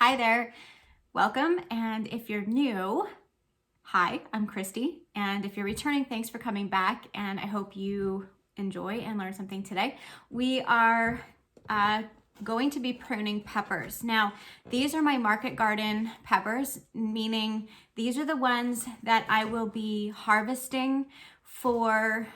Hi there, welcome. And if you're new, hi, I'm Christy. And if you're returning, thanks for coming back. And I hope you enjoy and learn something today. We are going to be pruning peppers. Now, these are my market garden peppers, meaning these are the ones that I will be harvesting for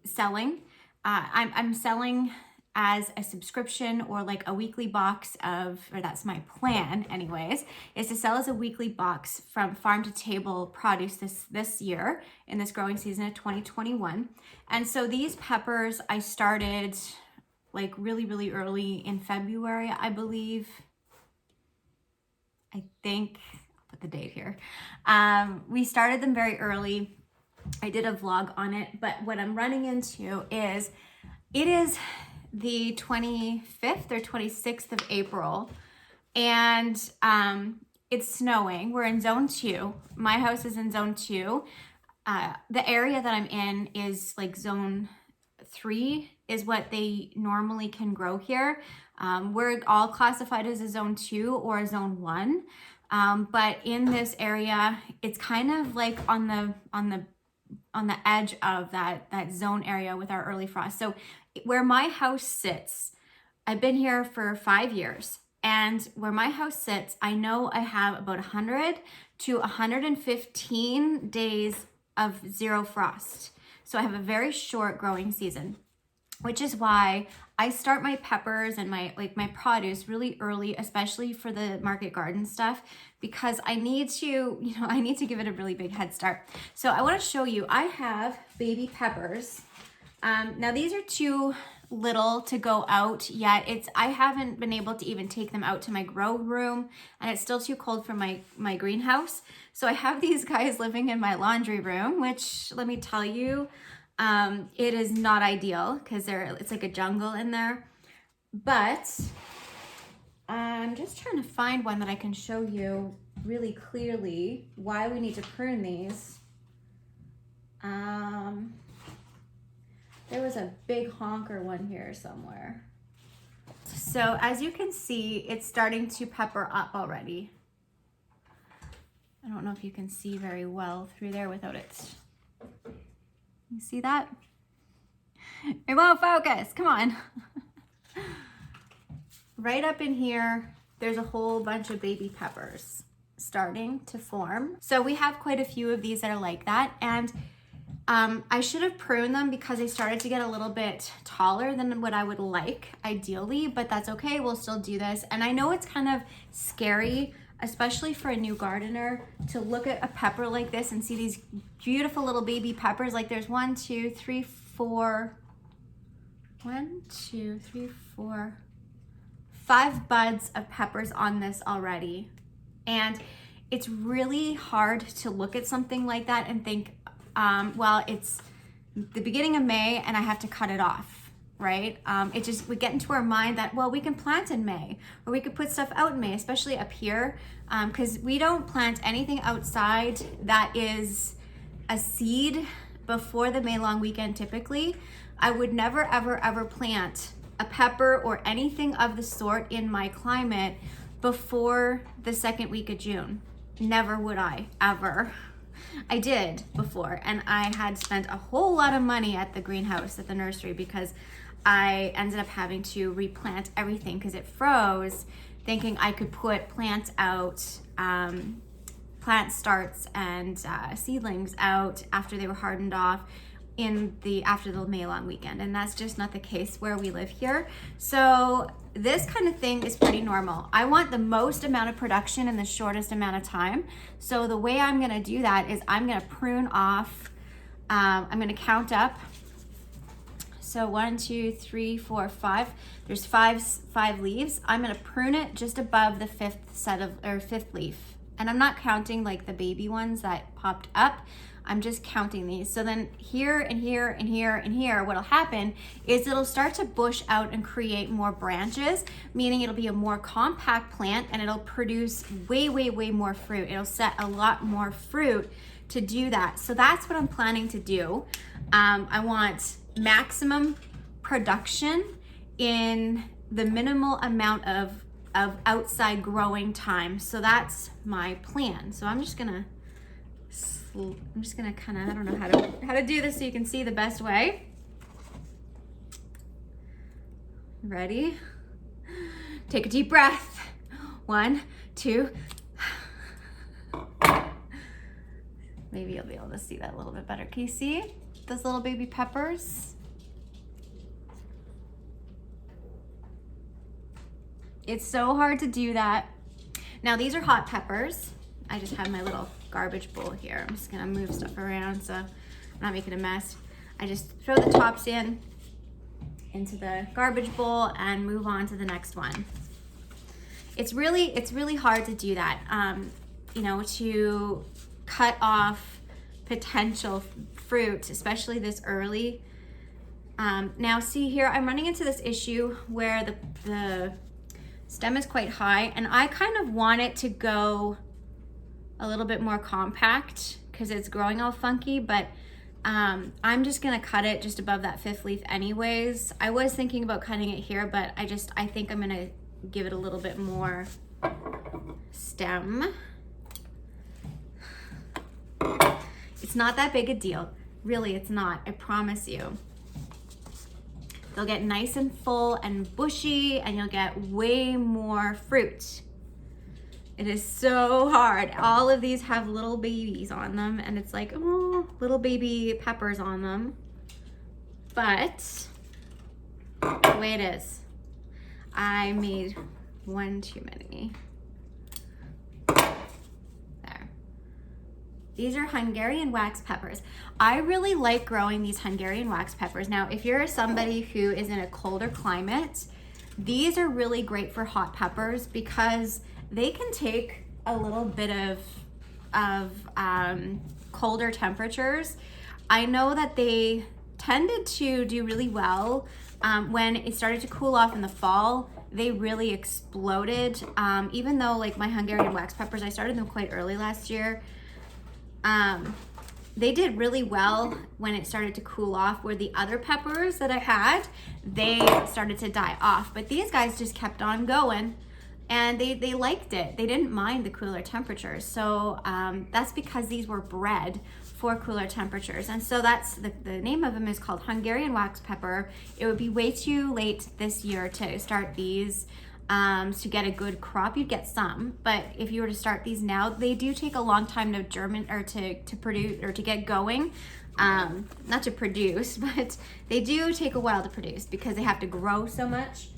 selling. I'm selling as a subscription or like a weekly box of, or that's my plan anyways, is to sell as a weekly box from farm to table produce this year in this growing season of 2021. And so these peppers I started like really early in February, I believe. I think, I'll put the date here. We started them very early. I did a vlog on it, but what I'm running into is, it is the 25th or 26th of April, and it's snowing. We're in zone 2. My house is in zone 2. The area that I'm in is like zone 3 is what they normally can grow here. We're all classified as a zone 2 or a zone 1. But in this area, it's kind of like on the edge of that zone area with our early frost. So where my house sits, I've been here for 5 years, and where my house sits, I know I have about 100 to 115 days of zero frost. So I have a very short growing season, which is why I start my peppers and my produce really early, especially for the market garden stuff, because I need to give it a really big head start. So I want to show you, I have baby peppers. Now these are too little to go out yet. I haven't been able to even take them out to my grow room, and it's still too cold for my greenhouse. So I have these guys living in my laundry room, which, let me tell you, it is not ideal because it's like a jungle in there. But I'm just trying to find one that I can show you really clearly why we need to prune these. There was a big honker one here somewhere. So as you can see, it's starting to pepper up already. I don't know if you can see very well through there without it. You see that? It won't focus, come on. Right up in here, there's a whole bunch of baby peppers starting to form. So we have quite a few of these that are like that, and I should have pruned them because they started to get a little bit taller than what I would like ideally, but that's okay, we'll still do this. And I know it's kind of scary, especially for a new gardener, to look at a pepper like this and see these beautiful little baby peppers. Like there's 1, 2, 3, 4, 5 buds of peppers on this already. And it's really hard to look at something like that and think, well, it's the beginning of May and I have to cut it off, right? We get into our mind that, well, we can plant in May, or we could put stuff out in May, especially up here, because we don't plant anything outside that is a seed before the May long weekend typically. I would never, ever plant a pepper or anything of the sort in my climate before the second week of June. Never would I, ever. I did before, and I had spent a whole lot of money at the greenhouse, at the nursery, because I ended up having to replant everything because it froze, thinking I could put plants out, plant starts and seedlings out after they were hardened off after the May long weekend, and that's just not the case where we live here. So this kind of thing is pretty normal. I want the most amount of production in the shortest amount of time. So the way I'm gonna do that is I'm gonna prune off, I'm gonna count up. So 1, 2, 3, 4, 5. There's five leaves. I'm gonna prune it just above the fifth leaf. And I'm not counting like the baby ones that popped up. I'm just counting these. So then here and here and here and here, what'll happen is it'll start to bush out and create more branches, meaning it'll be a more compact plant and it'll produce way more fruit. It'll set a lot more fruit to do that. So that's what I'm planning to do. I want maximum production in the minimal amount of of outside growing time. So that's my plan. So I'm just gonna kind of, I don't know how to do this so you can see the best way. Ready? Take a deep breath. 1, 2. Maybe you'll be able to see that a little bit better. Can you see those little baby peppers? It's so hard to do that. Now these are hot peppers. I just have my little garbage bowl here. I'm just gonna move stuff around so I'm not making a mess. I just throw the tops into the garbage bowl and move on to the next one. It's really hard to do that, you know, to cut off potential fruit, especially this early. Now see here, I'm running into this issue where the stem is quite high, and I kind of want it to go a little bit more compact because it's growing all funky, but I'm just gonna cut it just above that 5th leaf anyways. I was thinking about cutting it here, but I think I'm gonna give it a little bit more stem. It's not that big a deal. Really, it's not, I promise you. They'll get nice and full and bushy, and you'll get way more fruit. It is so hard. All of these have little babies on them, and it's like, oh, little baby peppers on them. But the way it is, I made one too many. There. These are Hungarian Wax Peppers. I really like growing these Hungarian Wax Peppers. Now, if you're somebody who is in a colder climate, these are really great for hot peppers because they can take a little bit of colder temperatures. I know that they tended to do really well when it started to cool off in the fall. They really exploded. Even though like my Hungarian Wax Peppers, I started them quite early last year. They did really well when it started to cool off, where the other peppers that I had, they started to die off. But these guys just kept on going, and they liked it. They didn't mind the cooler temperatures. So that's because these were bred for cooler temperatures. And so that's the name of them is called Hungarian Wax Pepper. It would be way too late this year to start these to get a good crop. You'd get some, but if you were to start these now, they do take a long time to germinate or to produce or to get going. Not to produce, but they do take a while to produce because they have to grow so much.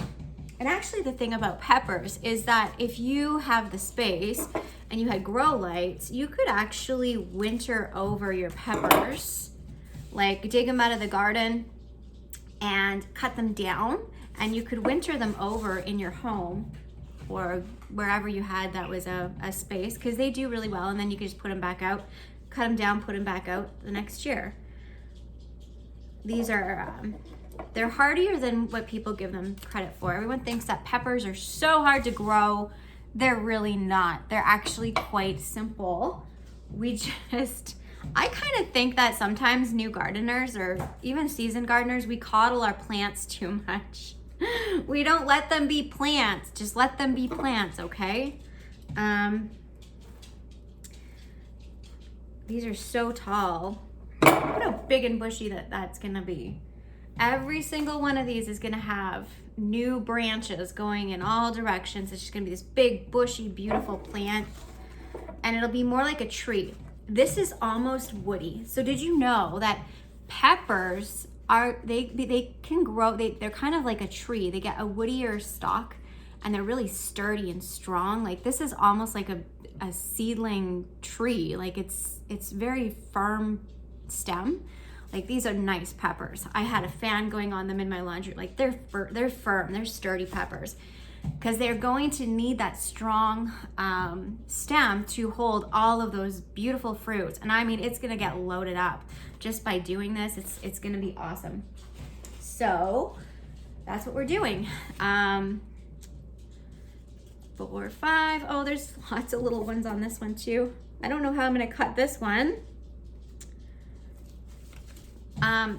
And actually the thing about peppers is that if you have the space and you had grow lights, you could actually winter over your peppers, like dig them out of the garden and cut them down, and you could winter them over in your home or wherever you had that was a space, because they do really well, and then you could just put them back out, cut them down, put them back out the next year. These are they're hardier than what people give them credit for. Everyone thinks that peppers are so hard to grow. They're really not. They're actually quite simple. I kind of think that sometimes new gardeners or even seasoned gardeners, we coddle our plants too much. We don't let them be plants. Just let them be plants, okay? These are so tall. Look how big and bushy that's gonna be. Every single one of these is gonna have new branches going in all directions. It's just gonna be this big, bushy, beautiful plant. And it'll be more like a tree. This is almost woody. So did you know that peppers they can grow, they're kind of like a tree. They get a woodier stalk and they're really sturdy and strong. Like this is almost like a seedling tree. Like it's very firm stem. Like these are nice peppers. I had a fan going on them in my laundry. Like they're firm, they're sturdy peppers, because they're going to need that strong stem to hold all of those beautiful fruits. And I mean, it's gonna get loaded up just by doing this. It's gonna be awesome. So that's what we're doing. 4, 5. Oh, there's lots of little ones on this one too. I don't know how I'm gonna cut this one.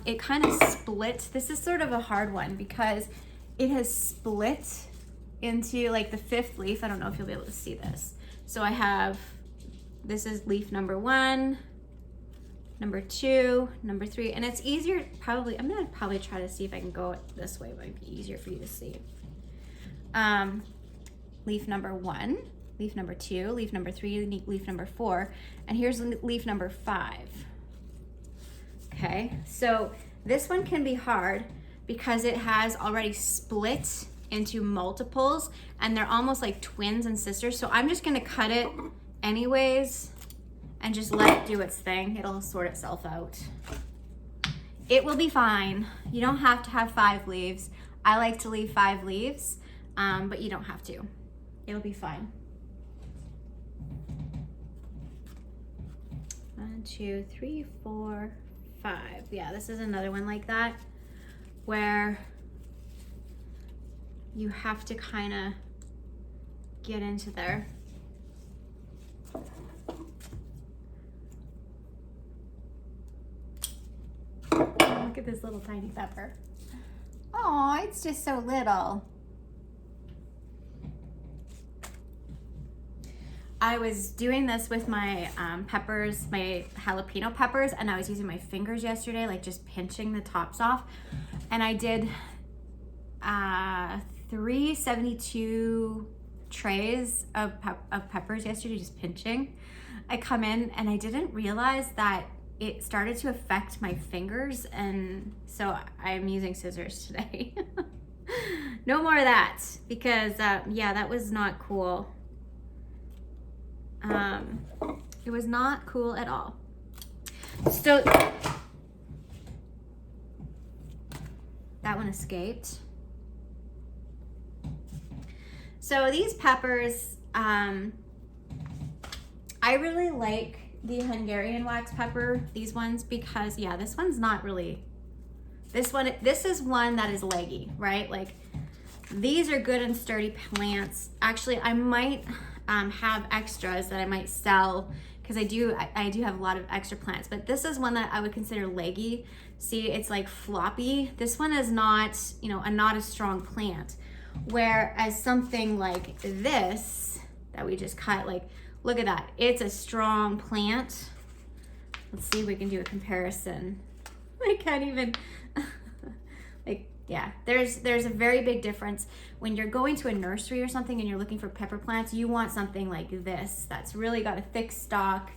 It kind of split. This is sort of a hard one because it has split into like the 5th leaf. I don't know if you'll be able to see this. So I have, this is leaf number 1, number 2, number 3, and it's easier probably, I'm gonna probably try to see if I can go this way, it might be easier for you to see. Leaf number 1, leaf number 2, leaf number 3, leaf number 4, and here's leaf number 5. Okay, so this one can be hard because it has already split into multiples and they're almost like twins and sisters. So I'm just gonna cut it anyways and just let it do its thing. It'll sort itself out. It will be fine. You don't have to have 5 leaves. I like to leave 5 leaves, but you don't have to. It'll be fine. 1, 2, 3, 4, 5. Yeah, this is another one like that where you have to kind of get into there. Look at this little tiny pepper. Oh, it's just so little. I was doing this with my peppers, my jalapeno peppers, and I was using my fingers yesterday, like just pinching the tops off. And I did 372 trays of peppers yesterday, just pinching. I come in and I didn't realize that it started to affect my fingers, and so I'm using scissors today. No more of that, because yeah, that was not cool. It was not cool at all. So that one escaped. So these peppers, I really like the Hungarian wax pepper, these ones, because yeah, this one's not really, this is one that is leggy, right? Like these are good and sturdy plants. Actually, I might have extras that I might sell, because I do have a lot of extra plants, but this is one that I would consider leggy. See, it's like floppy. This one is not, you know, not a strong plant. Whereas something like this that we just cut, like, look at that. It's a strong plant. Let's see if we can do a comparison. I can't even, like, yeah, there's a very big difference. When you're going to a nursery or something and you're looking for pepper plants, you want something like this that's really got a thick stalk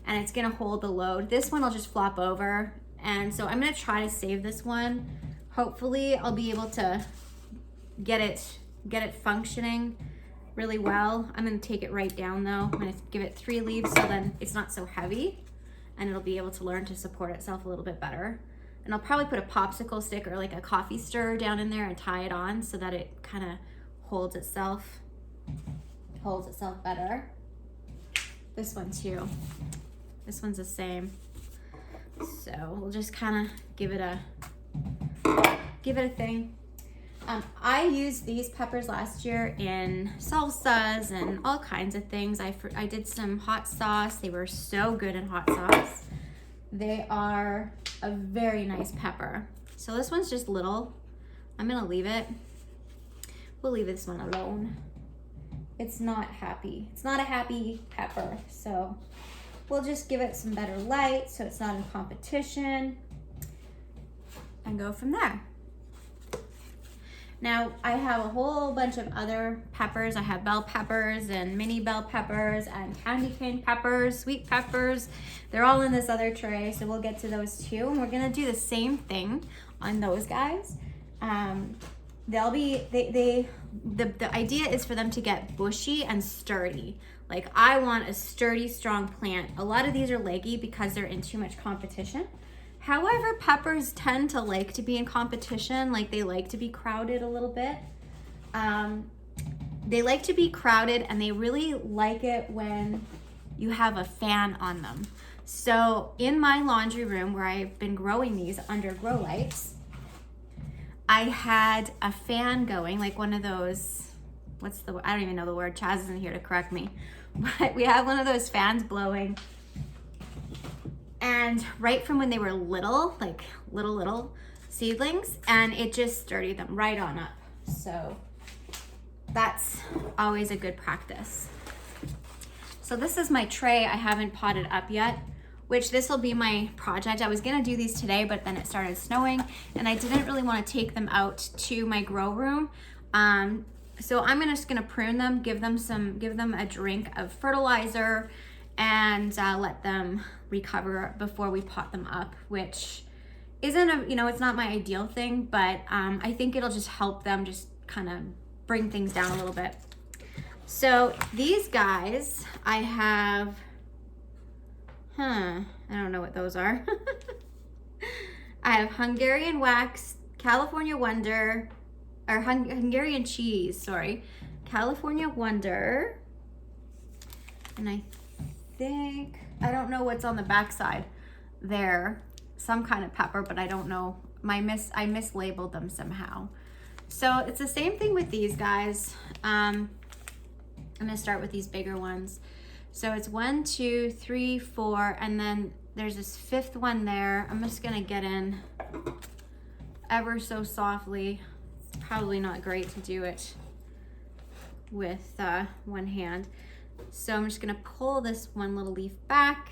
and it's gonna hold the load. This one will just flop over. And so I'm gonna try to save this one. Hopefully I'll be able to get it functioning really well. I'm gonna take it right down though. I'm gonna give it 3 leaves so then it's not so heavy and it'll be able to learn to support itself a little bit better. And I'll probably put a popsicle stick or like a coffee stirrer down in there and tie it on so that it kind of holds itself better. This one too. This one's the same. So we'll just kind of give it a thing. I used these peppers last year in salsas and all kinds of things. I did some hot sauce. They were so good in hot sauce. They are a very nice pepper. So this one's just little. I'm gonna leave it. We'll leave this one alone. It's not happy. It's not a happy pepper. So we'll just give it some better light so it's not in competition and go from there. Now I have a whole bunch of other peppers. I have bell peppers and mini bell peppers and candy cane peppers, sweet peppers. They're all in this other tray, so we'll get to those too. And we're gonna do the same thing on those guys. The idea is for them to get bushy and sturdy. Like I want a sturdy, strong plant. A lot of these are leggy because they're in too much competition. However, peppers tend to like to be in competition, like they like to be crowded a little bit. They like to be crowded and they really like it when you have a fan on them. So in my laundry room where I've been growing these under grow lights, I had a fan going, like one of those, I don't even know the word, Chaz isn't here to correct me, but we have one of those fans blowing. And right from when they were little, like little seedlings, and it just sturdied them right on up. So that's always a good practice. So this is my tray. I haven't potted up yet, which this will be my project. I was gonna do these today, but then it started snowing and I didn't really wanna take them out to my grow room. So I'm just gonna prune them, give them a drink of fertilizer and let them recover before we pot them up, which isn't it's not my ideal thing, but I think it'll just help them just kind of bring things down a little bit. So these guys, I have, I don't know what those are. I have Hungarian Wax, California Wonder, or Hungarian Cheese, sorry. California Wonder. And I think, I don't know what's on the backside there. Some kind of pepper, but I don't know. I mislabeled them somehow. So it's the same thing with these guys. I'm gonna start with these bigger ones. So it's 1, 2, 3, 4, and then there's this 5th one there. I'm just gonna get in ever so softly. It's probably not great to do it with one hand. So I'm just gonna pull this one little leaf back,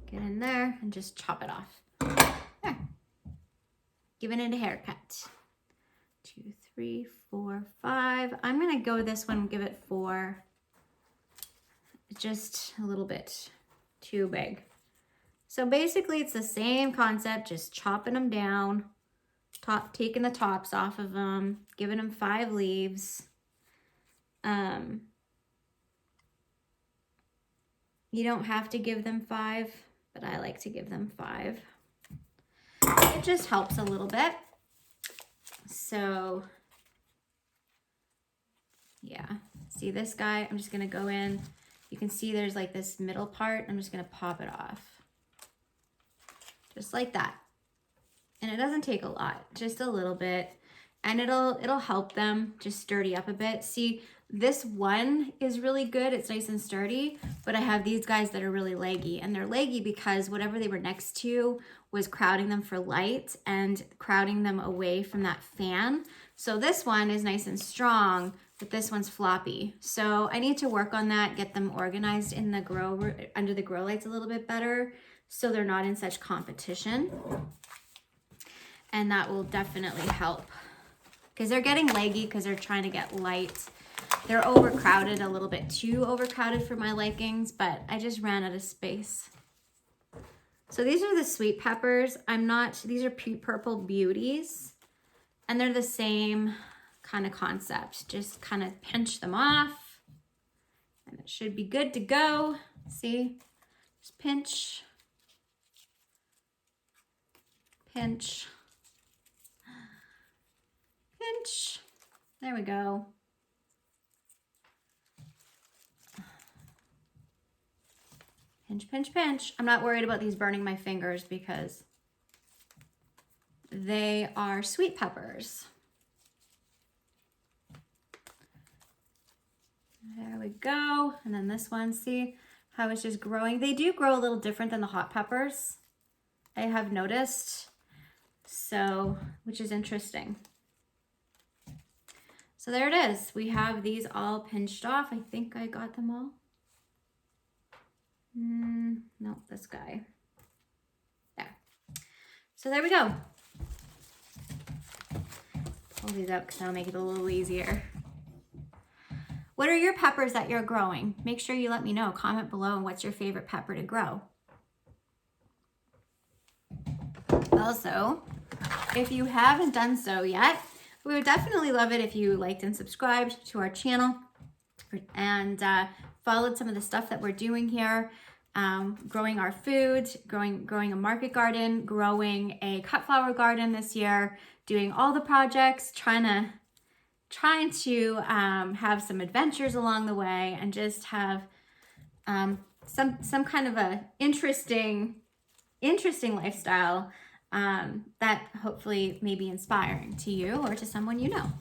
get in there, and just chop it off. There. Giving it a haircut. 2, 3, 4, 5. I'm gonna go this one, give it 4. Just a little bit too big. So basically it's the same concept, just chopping them down, taking the tops off of them, giving them 5 leaves. You don't have to give them 5, but I like to give them 5. It just helps a little bit. So yeah, see this guy, I'm just gonna go in. You can see there's like this middle part. I'm just gonna pop it off. Just like that. And it doesn't take a lot, just a little bit. And it'll help them just sturdy up a bit. See, this one is really good. It's nice and sturdy, but I have these guys that are really leggy, and they're leggy because whatever they were next to was crowding them for light and crowding them away from that fan. So this one is nice and strong, but this one's floppy. So I need to work on that, get them organized in the under the grow lights a little bit better so they're not in such competition. And that will definitely help because they're getting leggy because they're trying to get light. They're overcrowded, a little bit too overcrowded for my likings, but I just ran out of space. So these are the sweet peppers. These are purple beauties, and they're the same kind of concept. Just kind of pinch them off, and it should be good to go. See, just pinch, pinch, pinch. There we go. Pinch, pinch, pinch. I'm not worried about these burning my fingers because they are sweet peppers. There we go. And then this one, see how it's just growing. They do grow a little different than the hot peppers, I have noticed. So, which is interesting. So there it is. We have these all pinched off. I think I got them all. No, this guy. There. So there we go. Pull these out because that'll make it a little easier. What are your peppers that you're growing? Make sure you let me know. Comment below on what's your favorite pepper to grow. Also, if you haven't done so yet, we would definitely love it if you liked and subscribed to our channel and followed some of the stuff that we're doing here. Growing our food, growing a market garden, growing a cut flower garden this year, doing all the projects, trying to have some adventures along the way and just have some kind of a interesting lifestyle that hopefully may be inspiring to you or to someone you know.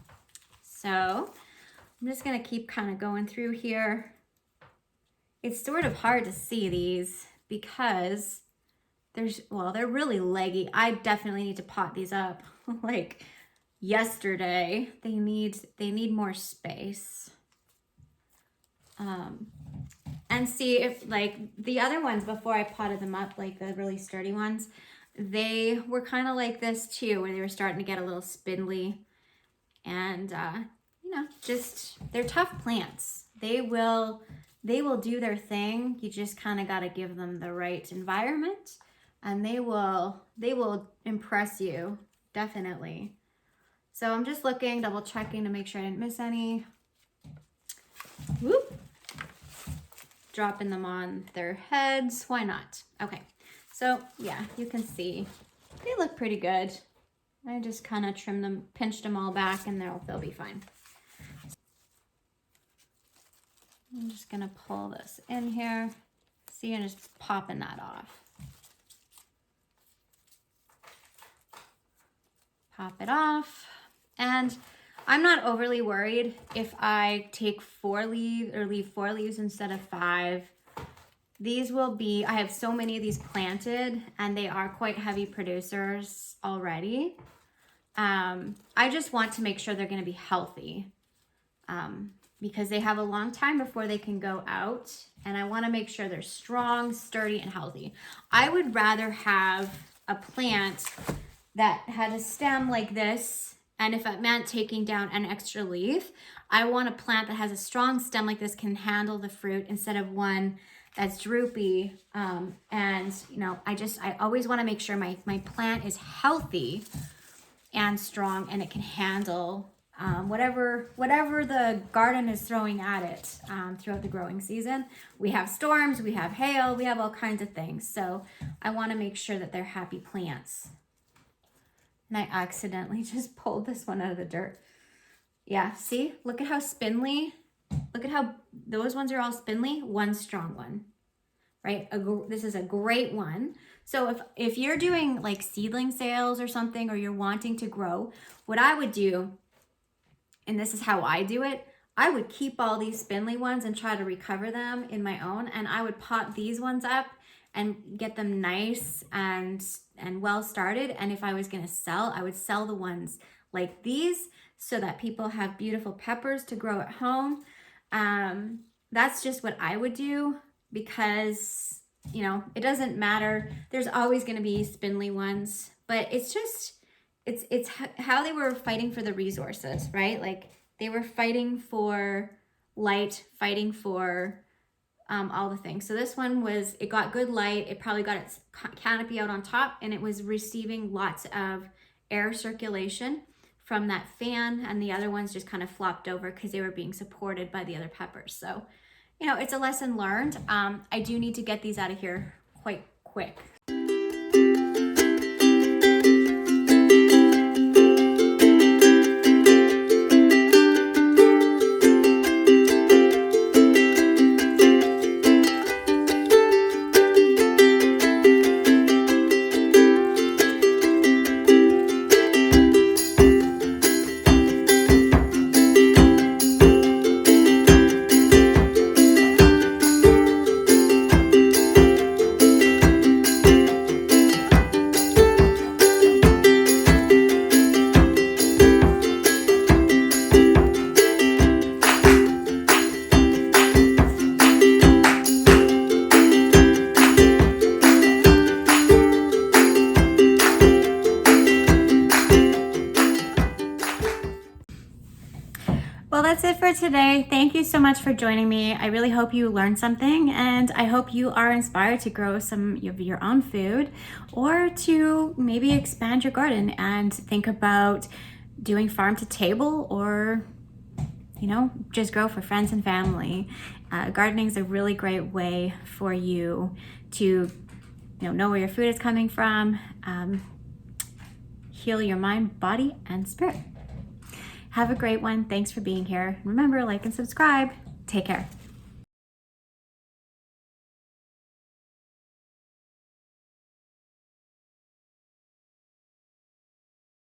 So I'm just gonna keep kind of going through here. It's sort of hard to see these because they're really leggy. I definitely need to pot these up. Like, yesterday. They need more space. And see if, like, the other ones before I potted them up, like the really sturdy ones, they were kind of like this too, where they were starting to get a little spindly. And you know, just, they're tough plants. They will do their thing. You just kind of got to give them the right environment, and they will impress you, definitely. So I'm just looking, double checking to make sure I didn't miss any. Whoop. Dropping them on their heads. Why not? Okay. So yeah, you can see they look pretty good. I just kind of trimmed them, pinched them all back, and they'll be fine. I'm just gonna pull this in here. See, and just popping that off. Pop it off. And I'm not overly worried if I take 4 leaves or leave 4 leaves instead of 5. These will be, I have so many of these planted, and they are quite heavy producers already. I just want to make sure they're going to be healthy, because they have a long time before they can go out, and I want to make sure they're strong, sturdy, and healthy. I would rather have a plant that had a stem like this, and if it meant taking down an extra leaf, I want a plant that has a strong stem like this, can handle the fruit, instead of one that's droopy. And you know, I always want to make sure my plant is healthy and strong, and it can handle whatever the garden is throwing at it throughout the growing season. We have storms, we have hail, we have all kinds of things. So I want to make sure that they're happy plants. And I accidentally just pulled this one out of the dirt. Yeah, see? Look at how spindly. Look at how those ones are all spindly. One strong one, right? This is a great one. So if you're doing like seedling sales or something, or you're wanting to grow, what I would do, and this is how I do it, I would keep all these spindly ones and try to recover them in my own, and I would pot these ones up and get them nice and well started. And if I was going to sell, I would sell the ones like these, so that people have beautiful peppers to grow at home. That's just what I would do, because, you know, it doesn't matter. There's always going to be spindly ones, but it's just, it's how they were fighting for the resources, right? Like, they were fighting for light, fighting for all the things. So this one it got good light. It probably got its canopy out on top, and it was receiving lots of air circulation from that fan, and the other ones just kind of flopped over because they were being supported by the other peppers. So, you know, it's a lesson learned. I do need to get these out of here quite quick. Well, that's it for today. Thank you so much for joining me. I really hope you learned something, and I hope you are inspired to grow some of your own food, or to maybe expand your garden and think about doing farm to table, or, you know, just grow for friends and family. Gardening is a really great way for you to, know where your food is coming from, heal your mind, body, and spirit. Have a great one. Thanks for being here. Remember, like and subscribe. Take care.